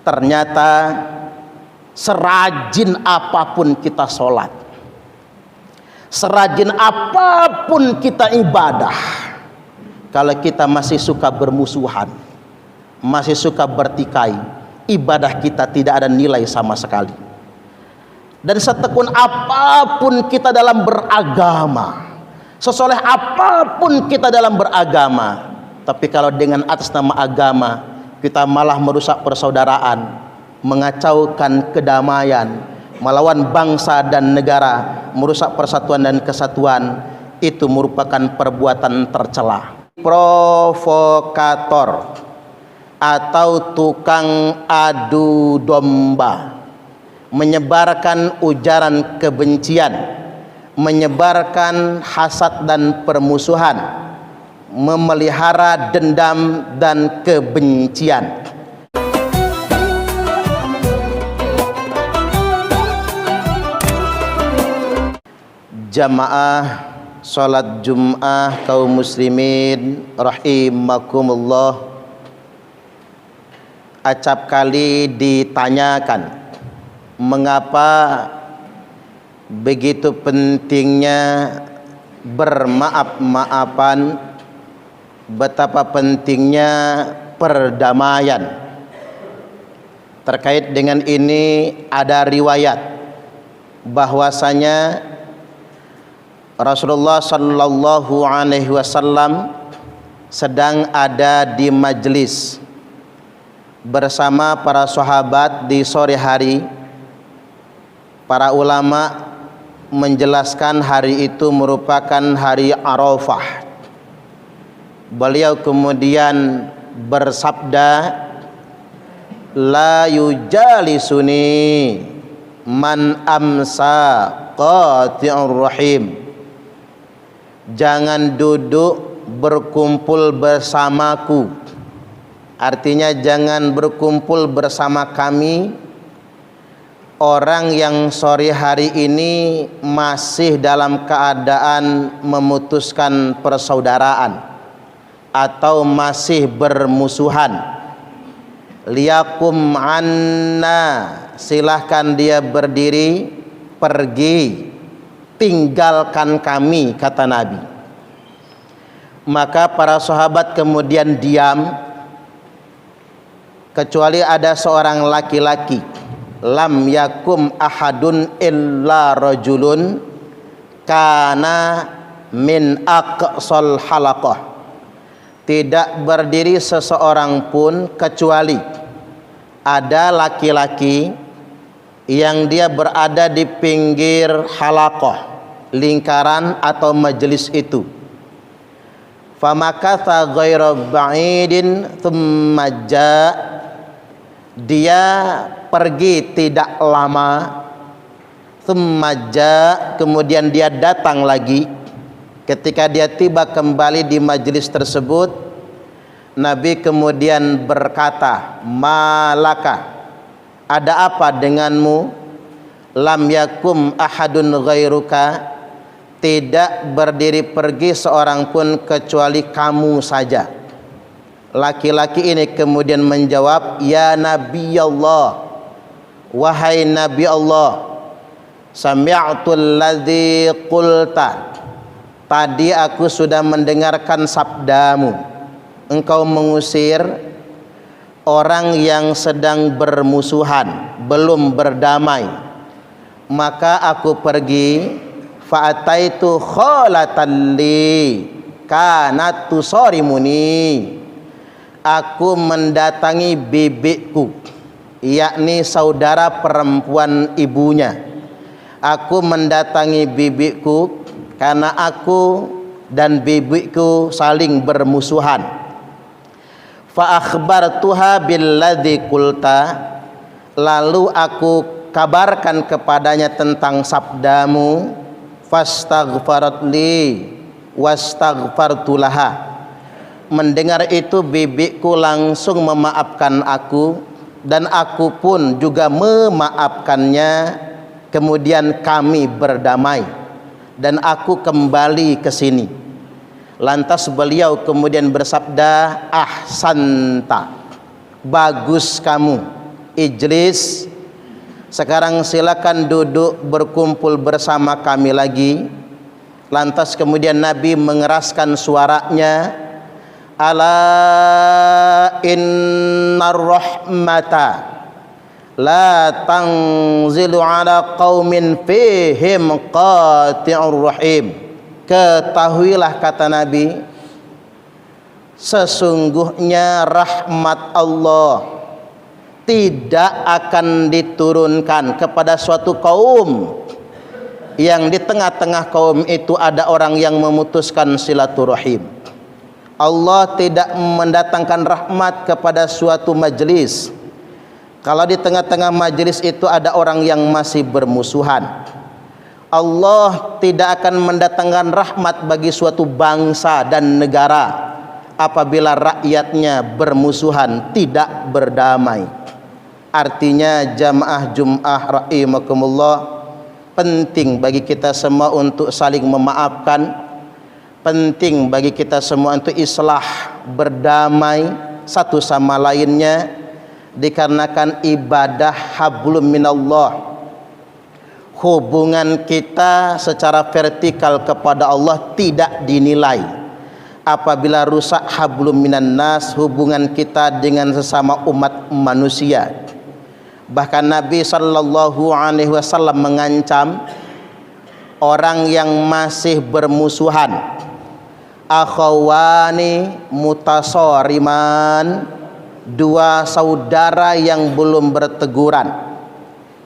ternyata serajin apapun kita sholat, serajin apapun kita ibadah, kalau kita masih suka bermusuhan, masih suka bertikai, ibadah kita tidak ada nilai sama sekali. Dan setekun apapun kita dalam beragama, sesoleh apapun kita dalam beragama, tapi kalau dengan atas nama agama kita malah merusak persaudaraan, mengacaukan kedamaian, melawan bangsa dan negara, merusak persatuan dan kesatuan, itu merupakan perbuatan tercela. Provokator atau tukang adu domba, menyebarkan ujaran kebencian, menyebarkan hasad dan permusuhan, memelihara dendam dan kebencian. Jamaah salat Jum'ah kaum muslimin rahimakumullah, acap kali ditanyakan mengapa begitu pentingnya bermaaf-maafan, betapa pentingnya perdamaian. Terkait dengan ini ada riwayat bahwasanya Rasulullah sallallahu alaihi wasallam sedang ada di majelis bersama para sahabat di sore hari. Para ulama menjelaskan hari itu merupakan hari Arafah. Beliau kemudian bersabda, la yujalisuni man amsa qati'ur rahim. Jangan duduk berkumpul bersamaku, artinya jangan berkumpul bersama kami orang yang sore hari ini masih dalam keadaan memutuskan persaudaraan atau masih bermusuhan. Liyakum anna, silahkan dia berdiri, pergi, tinggalkan kami, kata Nabi. Maka para sahabat kemudian diam, kecuali ada seorang laki-laki. Lam yakum ahadun illa rajulun kana min aqsal halaqah. Tidak berdiri seseorang pun kecuali ada laki-laki yang dia berada di pinggir halaqah, lingkaran atau majelis itu. Famakatha ghaira ba'idin thumma ja', dia pergi tidak lama, thumma ja', kemudian dia datang lagi. Ketika dia tiba kembali di majelis tersebut, Nabi kemudian berkata, malaka, ada apa denganmu? Lam yakum ahadun ghairuka, tidak berdiri pergi seorang pun kecuali kamu saja. Laki-laki ini kemudian menjawab, ya Nabi Allah, wahai Nabi Allah, sami'tul ladzi qulta, tadi aku sudah mendengarkan sabdamu, engkau mengusir orang yang sedang bermusuhan, belum berdamai. Maka aku pergi, fa'ataitu khalatan li kanat tusarimuni, aku mendatangi bibiku, yakni saudara perempuan ibunya. Aku mendatangi bibiku karena aku dan bibiku saling bermusuhan. Fa akhbartuha billadzi qulta, lalu aku kabarkan kepadanya tentang sabdamu. Fastaghfarat li wastaghfartu laha. Mendengar itu bibiku langsung memaafkan aku dan aku pun juga memaafkannya. Kemudian kami berdamai dan aku kembali ke sini. Lantas beliau kemudian bersabda, ahsanta, bagus kamu, ijlis. Sekarang silakan duduk berkumpul bersama kami lagi. Lantas kemudian Nabi mengeraskan suaranya, ala innar rahmata la tanzilu ala qaumin fihim qati'ur rahim. Ketahuilah, kata Nabi, sesungguhnya rahmat Allah tidak akan diturunkan kepada suatu kaum yang di tengah-tengah kaum itu ada orang yang memutuskan silaturahim. Allah tidak mendatangkan rahmat kepada suatu majelis kalau di tengah-tengah majelis itu ada orang yang masih bermusuhan. Allah tidak akan mendatangkan rahmat bagi suatu bangsa dan negara apabila rakyatnya bermusuhan, tidak berdamai. Artinya jamaah Jum'ah rahimakumullah, penting bagi kita semua untuk saling memaafkan, penting bagi kita semua untuk islah, berdamai satu sama lainnya, dikarenakan ibadah hablum minallah. Hubungan kita secara vertikal kepada Allah tidak dinilai. Apabila rusak hablum minan nas, hubungan kita dengan sesama umat manusia. Bahkan Nabi sallallahu alaihi wasallam mengancam orang yang masih bermusuhan, akhawani mutasoriman, dua saudara yang belum berteguran,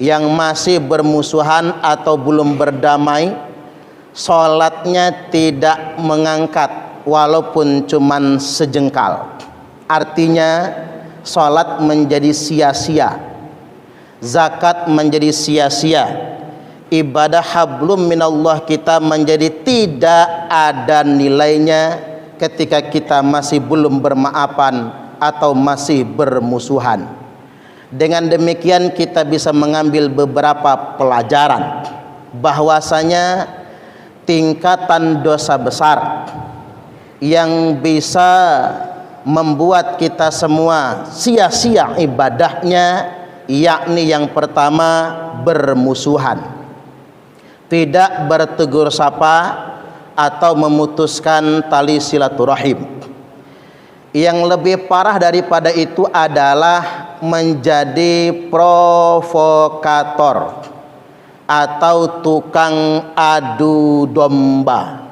yang masih bermusuhan atau belum berdamai, salatnya tidak mengangkat walaupun cuman sejengkal. Artinya salat menjadi sia-sia, zakat menjadi sia-sia, ibadah hablum minallah kita menjadi tidak ada nilainya ketika kita masih belum bermaafan atau masih bermusuhan. Dengan demikian kita bisa mengambil beberapa pelajaran bahwasanya tingkatan dosa besar yang bisa membuat kita semua sia-sia ibadahnya, yakni yang pertama bermusuhan, tidak bertegur sapa atau memutuskan tali silaturahim. Yang lebih parah daripada itu adalah menjadi provokator atau tukang adu domba,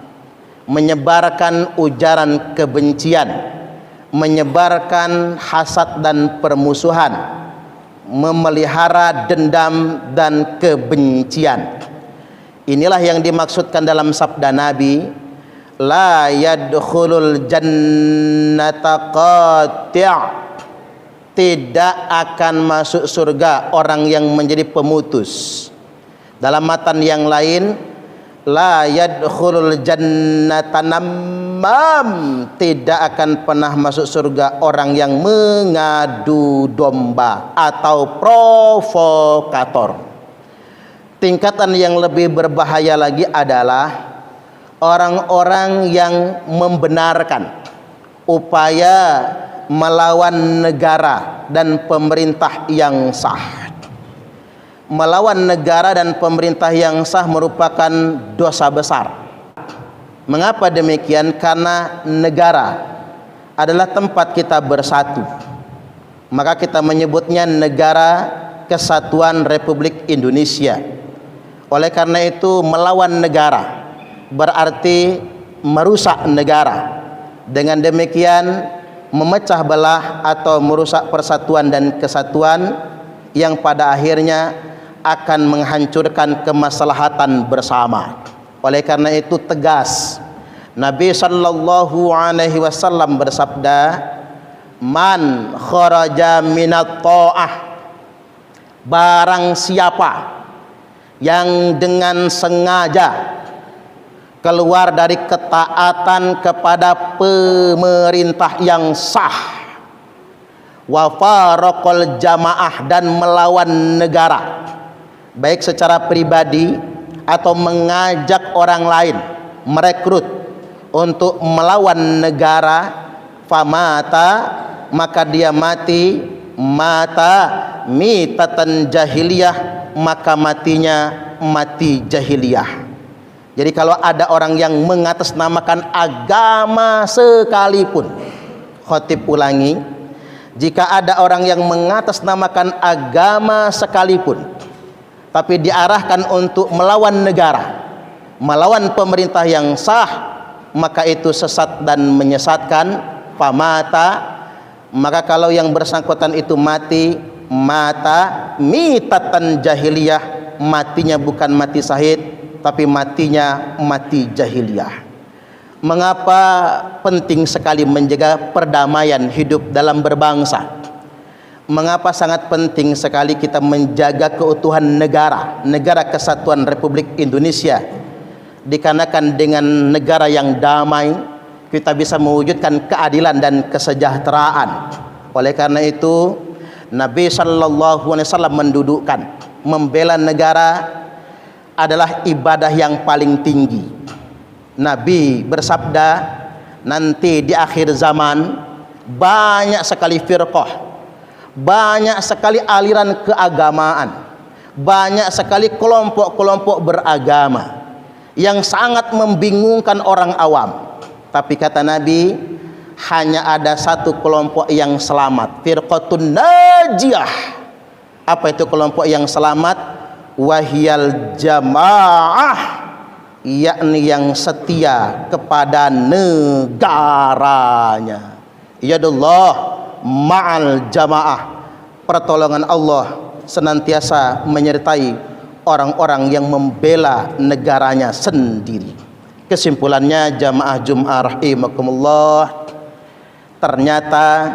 menyebarkan ujaran kebencian, menyebarkan hasad dan permusuhan, memelihara dendam dan kebencian. Inilah yang dimaksudkan dalam sabda Nabi, la yadkhulul jannata qati', tidak akan masuk surga orang yang menjadi pemutus. Dalam matan yang lain, la yadkhulul jannata namam, tidak akan pernah masuk surga orang yang mengadu domba atau provokator. Tingkatan yang lebih berbahaya lagi adalah orang-orang yang membenarkan upaya melawan negara dan pemerintah yang sah. Melawan negara dan pemerintah yang sah merupakan dosa besar. Mengapa demikian? Karena negara adalah tempat kita bersatu. Maka kita menyebutnya Negara Kesatuan Republik Indonesia. Oleh karena itu melawan negara berarti merusak negara. Dengan demikian memecah belah atau merusak persatuan dan kesatuan yang pada akhirnya akan menghancurkan kemaslahatan bersama. Oleh karena itu tegas Nabi sallallahu alaihi wasallam bersabda, man kharaja minat ta'ah, barang siapa yang dengan sengaja keluar dari ketaatan kepada pemerintah yang sah, wa faraqal jamaah, dan melawan negara, baik secara pribadi atau mengajak orang lain, merekrut untuk melawan negara, famata, maka dia mati, mata mitatan jahiliyah, maka matinya mati jahiliyah. Jadi kalau ada orang yang mengatasnamakan agama sekalipun, khotib ulangi, jika ada orang yang mengatasnamakan agama sekalipun tapi diarahkan untuk melawan negara, melawan pemerintah yang sah, maka itu sesat dan menyesatkan. Famata, maka kalau yang bersangkutan itu mati, mata mitatan jahiliyah, matinya bukan mati syahid tapi matinya mati jahiliyah. Mengapa penting sekali menjaga perdamaian hidup dalam berbangsa? Mengapa sangat penting sekali kita menjaga keutuhan negara, negara kesatuan Republik Indonesia? Dikarenakan dengan negara yang damai kita bisa mewujudkan keadilan dan kesejahteraan. Oleh karena itu Nabi sallallahu alaihi wasallam mendudukkan membela negara adalah ibadah yang paling tinggi. Nabi bersabda, nanti di akhir zaman banyak sekali firqah, banyak sekali aliran keagamaan, banyak sekali kelompok-kelompok beragama yang sangat membingungkan orang awam. Tapi kata Nabi, hanya ada satu kelompok yang selamat, firqatun najiyah. Apa itu kelompok yang selamat? Wahiyal jamaah, yakni yang setia kepada negaranya. Yadullah ma'al jamaah, pertolongan Allah senantiasa menyertai orang-orang yang membela negaranya sendiri. Kesimpulannya jamaah Jum'ah rahimakumullah, ternyata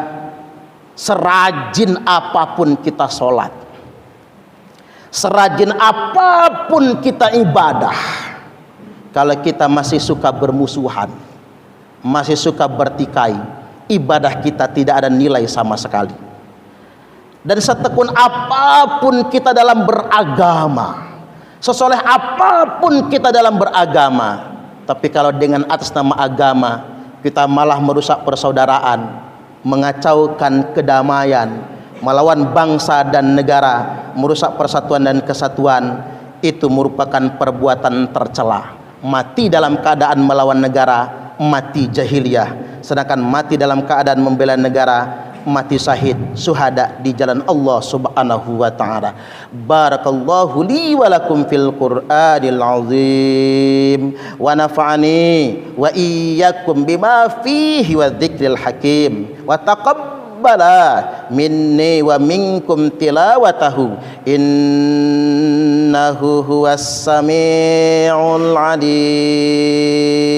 serajin apapun kita sholat, serajin apapun kita ibadah, kalau kita masih suka bermusuhan, masih suka bertikai, ibadah kita tidak ada nilai sama sekali. Dan setekun apapun kita dalam beragama, sesoleh apapun kita dalam beragama, tapi kalau dengan atas nama agama kita malah merusak persaudaraan, mengacaukan kedamaian, melawan bangsa dan negara, merusak persatuan dan kesatuan, itu merupakan perbuatan tercela. Mati dalam keadaan melawan negara, mati jahiliyah. Sedangkan mati dalam keadaan membela negara, mati syahid, syuhada di jalan Allah Subhanahu wa taala. Barakallahu li wa lakum fil Qur'anil azim wa nafa'ani wa iyyakum bima fihi wa dzikril hakim wa taqabbala minni wa minkum tilawatahu innahu huwas samiul alim.